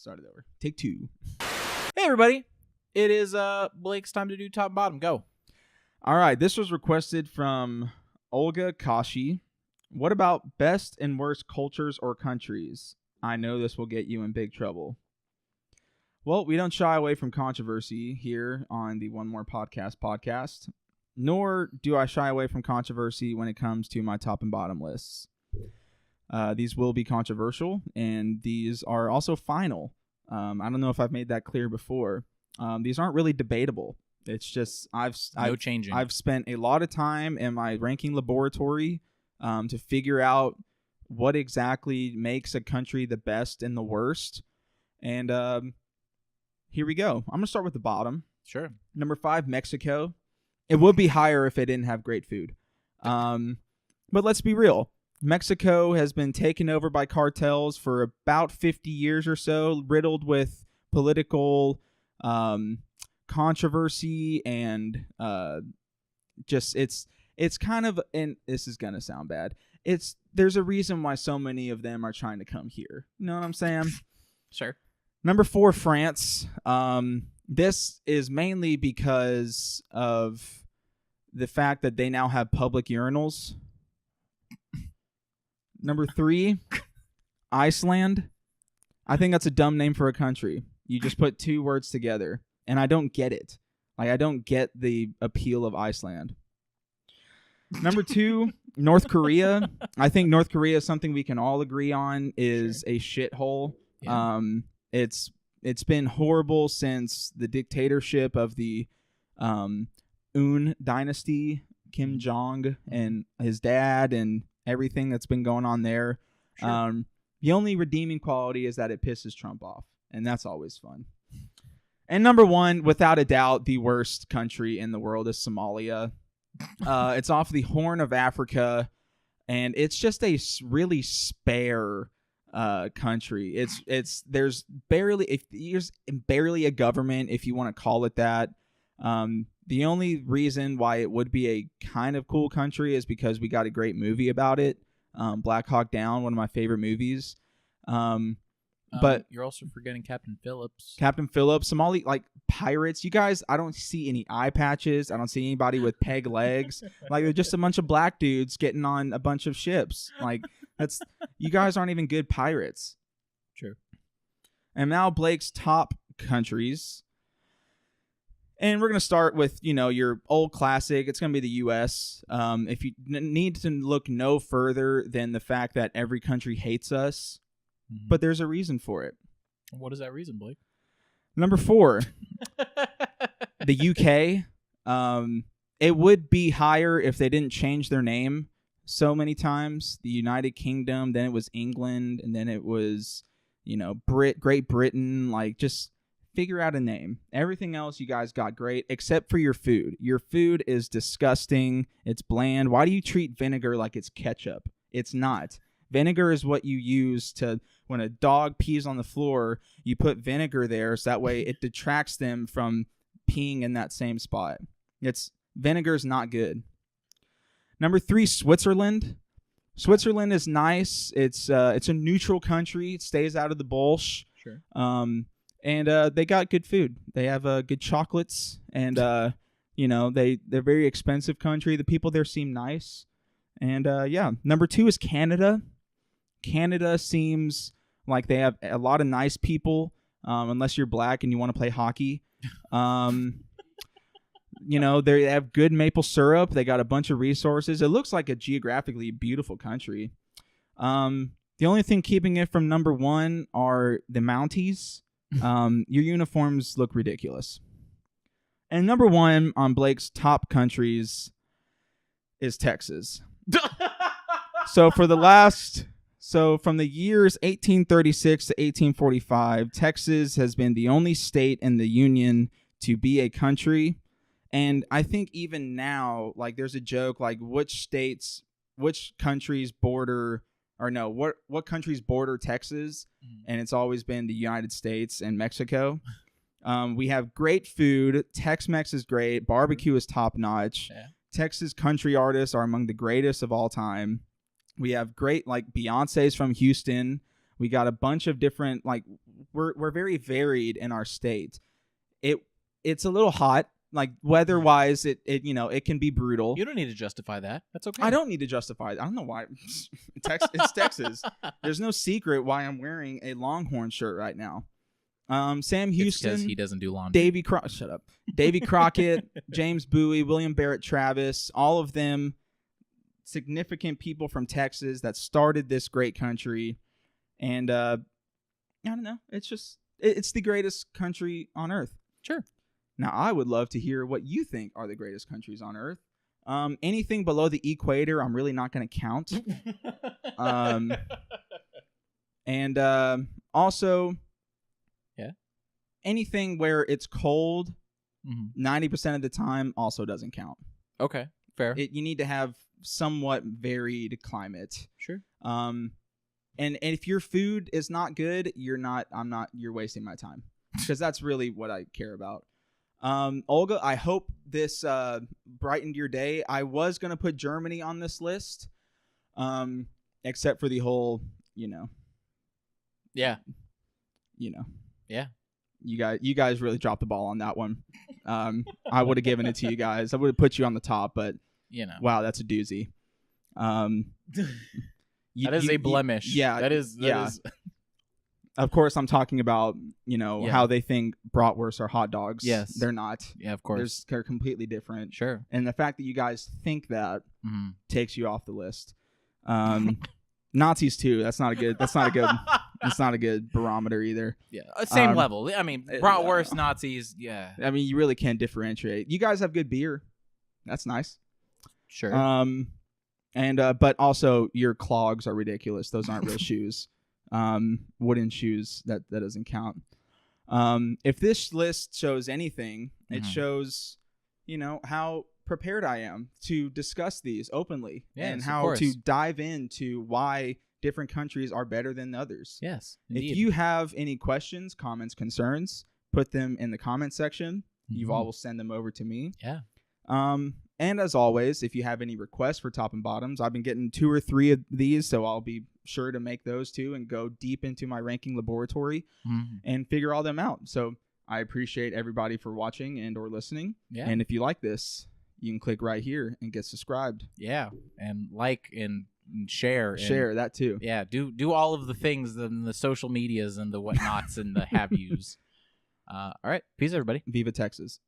Start it over. Take 2. Hey, everybody. It is Blake's time to do top and bottom. Go. All right. This was requested from Olga Kashi. What about best and worst cultures or countries? I know this will get you in big trouble. Well, we don't shy away from controversy here on the One More podcast, nor do I shy away from controversy when it comes to my top and bottom lists. These will be controversial, and these are also final. I don't know if I've made that clear before. These aren't really debatable. It's just I've spent a lot of time in my ranking laboratory to figure out what exactly makes a country the best and the worst. And here we go. I'm going to start with the bottom. Sure. Number 5, Mexico. It would be higher if it didn't have great food. But let's be real. Mexico has been taken over by cartels for about 50 years or so, riddled with political controversy and just it's kind of, and this is going to sound bad, there's a reason why so many of them are trying to come here. You know what I'm saying? Sure. Number 4, France. This is mainly because of the fact that they now have public urinals. Number 3, Iceland. I think that's a dumb name for a country. You just put 2 words together, and I don't get it. Like, I don't get the appeal of Iceland. Number 2, North Korea. I think North Korea is something we can all agree on is a shithole. Yeah. It's been horrible since the dictatorship of the Un dynasty, Kim Jong and his dad, and everything that's been going on there. Sure. The only redeeming quality is that it pisses Trump off, and that's always fun. And number 1, without a doubt, the worst country in the world is Somalia. It's off the Horn of Africa, and it's just a really spare country. There's barely a government, if you want to call it that. The only reason why it would be a kind of cool country is because we got a great movie about it, Black Hawk Down, one of my favorite movies. But you're also forgetting Captain Phillips. Somali, like pirates. You guys, I don't see any eye patches. I don't see anybody with peg legs. Like, they're just a bunch of black dudes getting on a bunch of ships. Like, you guys aren't even good pirates. True. And now Blake's top countries. And we're going to start with, your old classic. It's going to be the U.S. If you need to look no further than the fact that every country hates us, but there's a reason for it. What is that reason, Blake? Number 4, the U.K. It would be higher if they didn't change their name so many times. The United Kingdom, then it was England, and then it was, Great Britain. Like, just figure out a name. Everything else you guys got great, except for your food. Your food is disgusting. It's bland. Why do you treat vinegar like it's ketchup? It's not. Vinegar is what you use to, when a dog pees on the floor, you put vinegar there so that way it detracts them from peeing in that same spot. Vinegar's not good. Number 3, Switzerland. Switzerland is nice. It's a neutral country. It stays out of the bullsh. Sure. And they got good food. They have good chocolates, and they're a very expensive country. The people there seem nice, and Number 2 is Canada. Canada seems like they have a lot of nice people, unless you're black and you want to play hockey. They have good maple syrup. They got a bunch of resources. It looks like a geographically beautiful country. The only thing keeping it from number 1 are the Mounties. Your uniforms look ridiculous. And number 1 on Blake's top countries is Texas. So from the years 1836 to 1845, Texas has been the only state in the Union to be a country. And I think even now, like, there's a joke, like, what countries border Texas? And it's always been the United States and Mexico. We have great food. Tex-Mex is great. Barbecue is top-notch. Yeah. Texas country artists are among the greatest of all time. We have great, like, Beyonce's from Houston. We got a bunch of different, like, we're very varied in our state. It's a little hot, like weather-wise. It can be brutal. You don't need to justify that. That's okay. I don't need to justify it. I don't know why. It's Texas. There's no secret why I'm wearing a Longhorn shirt right now. Sam Houston, because he doesn't do laundry. Shut up. Davy Crockett, James Bowie, William Barrett Travis, all of them significant people from Texas that started this great country. And I don't know. It's the greatest country on earth. Sure. Now, I would love to hear what you think are the greatest countries on earth. Anything below the equator, I'm really not going to count. And also, yeah, anything where it's cold 90% of the time also doesn't count. Okay, fair. You need to have somewhat varied climate. Sure. And if your food is not good, you're wasting my time, because that's really what I care about. Olga, I hope this brightened your day. I was going to put Germany on this list, except for the whole, Yeah. Yeah. You guys really dropped the ball on that one. I would have given it to you guys. I would have put you on the top, but wow, that's a doozy. That is a blemish. That is. Of course, I'm talking about, how they think bratwursts are hot dogs. Yes. They're not. Yeah, of course. They're completely different. Sure. And the fact that you guys think that takes you off the list. Nazis too. That's not a good barometer either. Yeah. Same level. I mean, bratwurst, Nazis. Yeah. I mean, you really can't differentiate. You guys have good beer. That's nice. Sure. But also your clogs are ridiculous. Those aren't real shoes. Wooden shoes, that doesn't count. If this list shows anything, it shows, how prepared I am to discuss these openly, and how to dive into why different countries are better than others. Yes, indeed. If you have any questions, comments, concerns, put them in the comment section. You all will send them over to me. Yeah. And as always, if you have any requests for top and bottoms, I've been getting 2 or 3 of these, so I'll be sure to make those too and go deep into my ranking laboratory and figure all them out. So I appreciate everybody for watching and or listening. Yeah. And if you like this, you can click right here and get subscribed. Yeah. And like and share. Share that too. Yeah. Do all of the things in the social medias and the whatnots and the have yous. All right. Peace, everybody. Viva Texas.